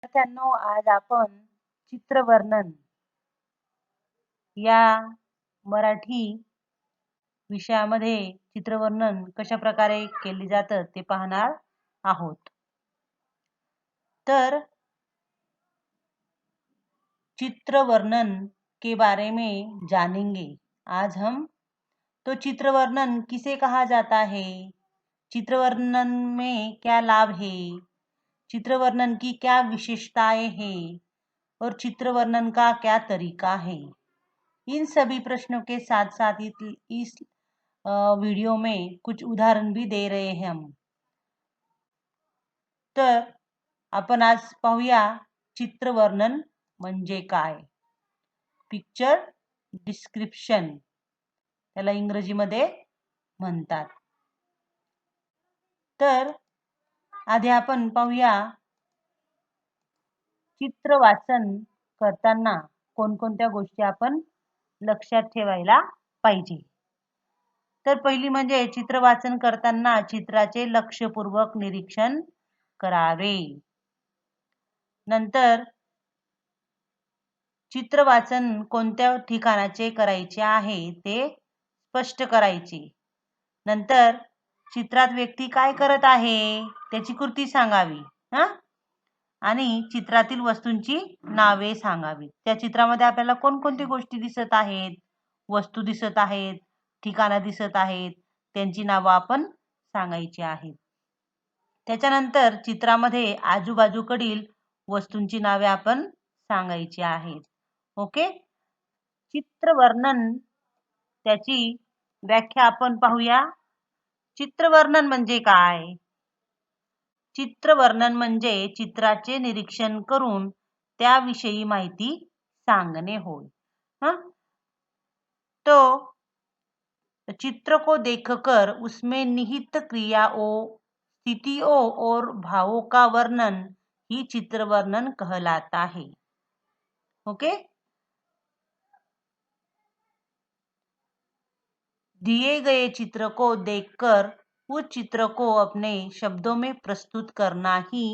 विद्यार्थ्यांनो, आज आपण चित्रवर्णन या मराठी विषयामध्ये चित्रवर्णन कशा प्रकारे केले जातं ते पाहणार आहोत। तर चित्रवर्णन के बारे में जानेंगे। आज हम तो चित्रवर्णन किसे कहा जाता है, चित्रवर्णन में क्या लाभ है, चित्रवर्णन की क्या विशेषताएं हैं और चित्रवर्णन का क्या तरीका है। इन सभी प्रश्नों के साथ साथ इस वीडियो में कुछ उदाहरण भी दे रहे हैं हम। तर आपण आज पाहूया चित्रवर्णन म्हणजे काय। पिक्चर डिस्क्रिप्शन त्याला इंग्रजीमध्ये म्हणतात। तर आधी आपण पाहूया चित्र वाचन करताना कोणकोणत्या गोष्टी आपण लक्षात ठेवायला पाहिजे। तर पहिली म्हणजे चित्र वाचन करताना चित्राचे लक्षपूर्वक निरीक्षण करावे। नंतर चित्र वाचन कोणत्या ठिकाणाचे करायचे आहे ते स्पष्ट करायचे। नंतर चित्रात व्यक्ती काय करत आहे त्याची कृती सांगावी आणि चित्रातील वस्तूंची नावे सांगावी। त्या चित्रामध्ये आपल्याला कोणकोणती गोष्टी दिसत आहेत, वस्तू दिसत आहेत, ठिकाणं दिसत आहेत, त्यांची नावे आपण सांगायची आहेत। त्याच्यानंतर चित्रामध्ये आजूबाजूकडील वस्तूंची नावे आपण सांगायची आहेत। ओके, चित्रवर्णन त्याची व्याख्या आपण पाहूया। चित्रवर्णन म्हणजे काय? चित्रवर्णन म्हणजे चित्राचे निरीक्षण करून त्याविषयी माहिती सांगणे होय। तो चित्र को देखकर उसमें निहित क्रियाओं, स्थितियों और भावों का वर्णन ही चित्रवर्णन कहलाता है। ओके, दिए गए चित्र को देखकर उस चित्र को अपने शब्दों में प्रस्तुत करना ही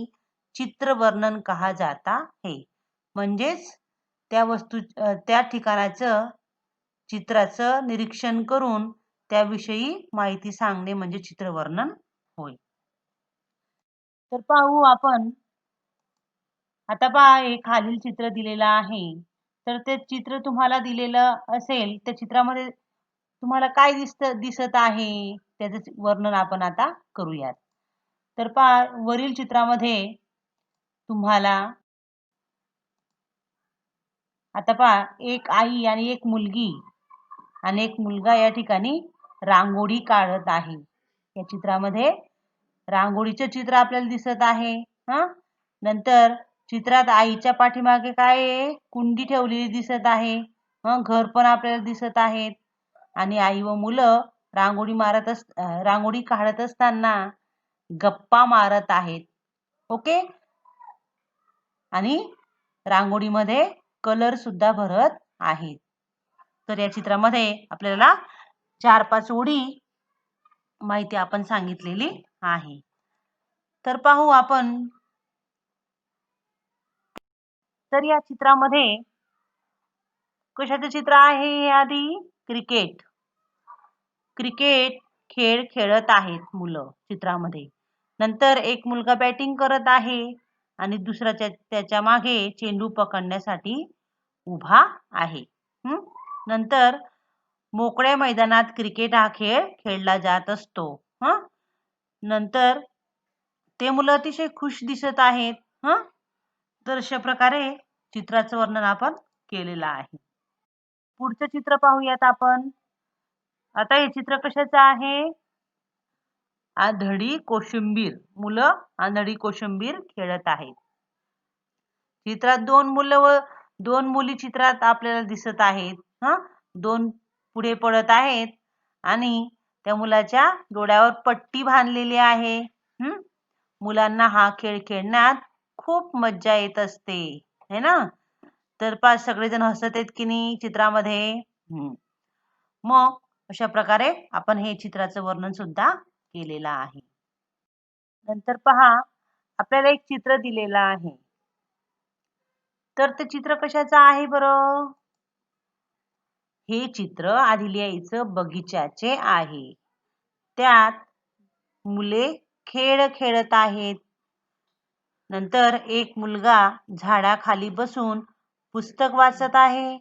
चित्रवर्णन कहा जाता है। म्हणजेच त्या ठिकाणाचं चित्राचं निरीक्षण करून त्याविषयी माहिती सांगणे म्हणजे चित्रवर्णन होय। तर पाहू आपण आता पहा, एक खालील चित्र दिलेलं आहे। तर ते चित्र तुम्हाला दिलेलं असेल, त्या चित्रामध्ये तुम्हाला काय दिसत आहे त्याचे वर्णन आपण आता करूयात। तर पहा, वरील चित्रामध्ये तुम्हाला आता पहा, एक आई आणि एक मुलगी आणि एक मुलगा या ठिकाणी रांगोळी काढत आहे। या चित्रामध्ये रांगोळीचे चित्र आपल्याला दिसत आहे। नंतर चित्रात आईच्या पाठीमागे काय आहे, कुंडी ठेवलेली दिसत आहे। घर पण आपल्याला दिसत आहेत आणि आई व मुलं रांगोळी काढत असताना गप्पा मारत आहेत। ओके, आणि रांगोळीमध्ये कलर सुद्धा भरत आहेत। तर या चित्रामध्ये आपल्याला 4-5 ओळी माहिती आपण सांगितलेली आहे। तर पाहू आपण, तर या चित्रामध्ये कशाचं चित्र आहे? आधी क्रिकेट खेळ खेळत आहेत मुलं चित्रामध्ये। नंतर एक मुलगा बॅटिंग करत आहे आणि दुसरा त्याच्या मागे चेंडू पकडण्यासाठी उभा आहे। नंतर मोकळ्या मैदानात क्रिकेट हा खेळ खेळला जात असतो। नंतर ते मुलं अतिशय खुश दिसत आहेत। तर अशा प्रकारे चित्राचं वर्णन आपण केलेलं आहे। पुढचं चित्र पाहूयात आपण। आता हे चित्र कशाचं आहे? आंधळी कोशिंबीर, मुलं आंधळी कोशिंबीर खेळत आहेत। चित्रात दोन मुली चित्रात आपल्याला दिसत आहेत। दोन पुढे पडत आहेत आणि त्या मुलाच्या डोळ्यावर पट्टी बांधलेली आहे। मुलांना हा खेळ खेळण्यात खूप मज्जा येत असते, है ना? तर पाच सगळेजण हसत आहेत की नाही चित्रामध्ये। मग अशा प्रकारे आपण हे चित्राचं वर्णन सुद्धा केलेलं आहे। नंतर पहा, आपल्याला एक चित्र दिलेलं आहे। तर ते चित्र कशाचं आहे बरं? हे चित्र आधी लिहायचं बगीच्याचे आहे. त्यात मुले खेळ खेळत आहेत. नंतर एक मुलगा झाडाखाली बसून पुस्तक वाचत आहे.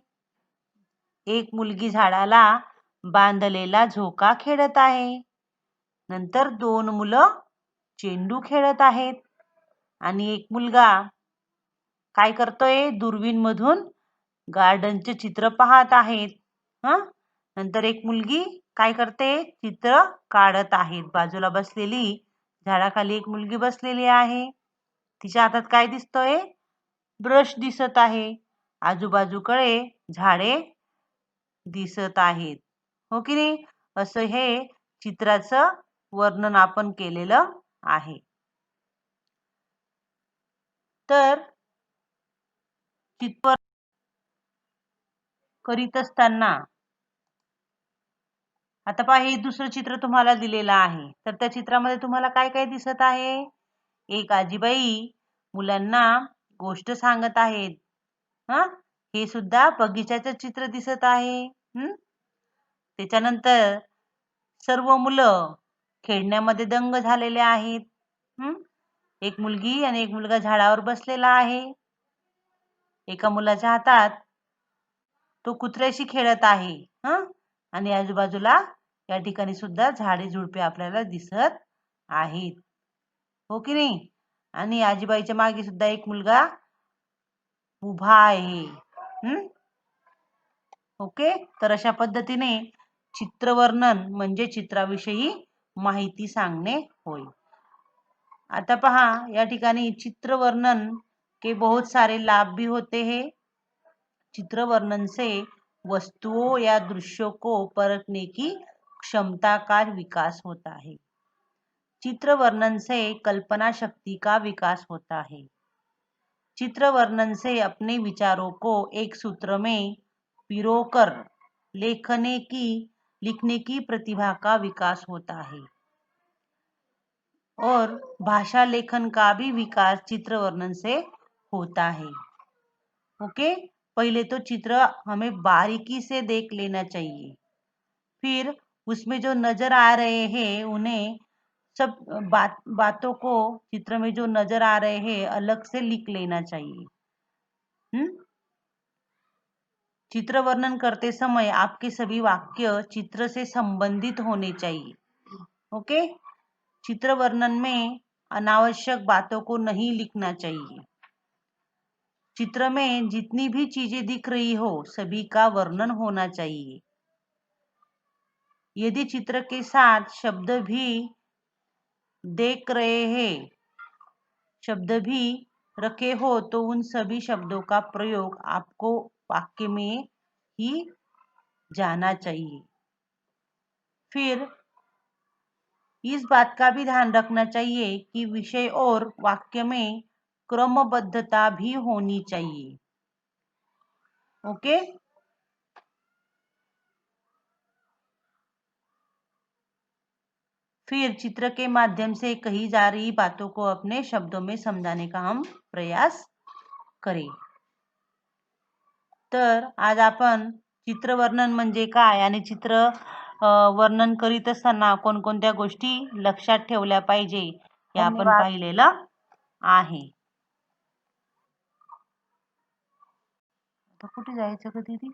एक मुलगी झाडाला बांधलेला झोका खेळत आहे. नंतर 2 मुलं चेंडू खेळत आहेत आणि एक मुलगा काय करतोय? दुर्बीण मधून गार्डनचे चित्र पाहत आहेत. नंतर एक मुलगी काय करते? चित्र काढत आहेत. बाजूला बसलेली झाडाखाली एक मुलगी बसलेली आहे. तिच्या हातात काय दिसतोय? ब्रश दिसत आहे. आजूबाजूकडे झाडे दिसत आहेत. हो की नाही? असं हे चित्राचं वर्णन आपण केलेलं आहे. तर चित्र करीत असताना आता पहा, हे दुसरं चित्र तुम्हाला दिलेलं आहे. तर त्या चित्रामध्ये तुम्हाला काय काय दिसत आहे? एक आजीबाई मुलांना गोष्ट सांगत आहेत. हे सुद्धा बगीच्याचं चित्र दिसत आहे. त्याच्यानंतर सर्व मुलं खेळण्यामध्ये दंग झालेले आहेत. एक मुलगी आणि एक मुलगा झाडावर बसलेला आहे. एका मुलाच्या हातात तो कुत्र्याशी खेळत आहे. आणि आजूबाजूला या ठिकाणी सुद्धा झाडे झुडपे आपल्याला दिसत आहेत. हो की नाही? आणि आजीबाईच्या मागे सुद्धा एक मुलगा उभा आहे. ओके, तर अशा पद्धतीने चित्रवर्णन म्हणजे चित्राविषयी माहिती सांगणे होय. आता पहा, या ठिकाणी चित्रवर्णन के बहुत सारे लाभ भी होते हैं. चित्र वर्णन से वस्तुओं या दृश्यों को परखने की क्षमता का विकास होता है. चित्र वर्णन से कल्पना शक्ति का विकास होता है. चित्र वर्णन से अपने विचारों को एक सूत्र में पिरोकर लिखने की प्रतिभा का विकास होता है. और भाषा लेखन का भी विकास चित्र वर्णन से होता है. ओके, पहले तो चित्र हमें बारीकी से देख लेना चाहिए. फिर उसमें जो नजर आ रहे हैं उन्हें सब बातों को चित्र में जो नजर आ रहे हैं अलग से लिख लेना चाहिए. चित्र वर्णन करते समय आपके सभी वाक्य चित्र से संबंधित होने चाहिए. ओके, चित्र वर्णन में अनावश्यक बातों को नहीं लिखना चाहिए. चित्र में जितनी भी चीजें दिख रही हो सभी का वर्णन होना चाहिए. यदि चित्र के साथ शब्द भी देख रहे हैं, शब्द भी रखे हो तो उन सभी शब्दों का प्रयोग आपको वाक्य में ही जाना चाहिए. फिर इस बात का भी ध्यान रखना चाहिए कि विषय और वाक्य में क्रमबद्धता भी होनी चाहिए. ओके, फिर चित्र के माध्यम से कही जा रही बातों को अपने शब्दों में समझाने का हम प्रयास करें. तर आज आपण चित्रवर्णन म्हणजे काय आणि चित्र वर्णन करीत असताना कोणकोणत्या गोष्टी लक्षात ठेवल्या पाहिजे हे आपण पाहिलेलं आहे. आता कुठे जायचं का दीदी?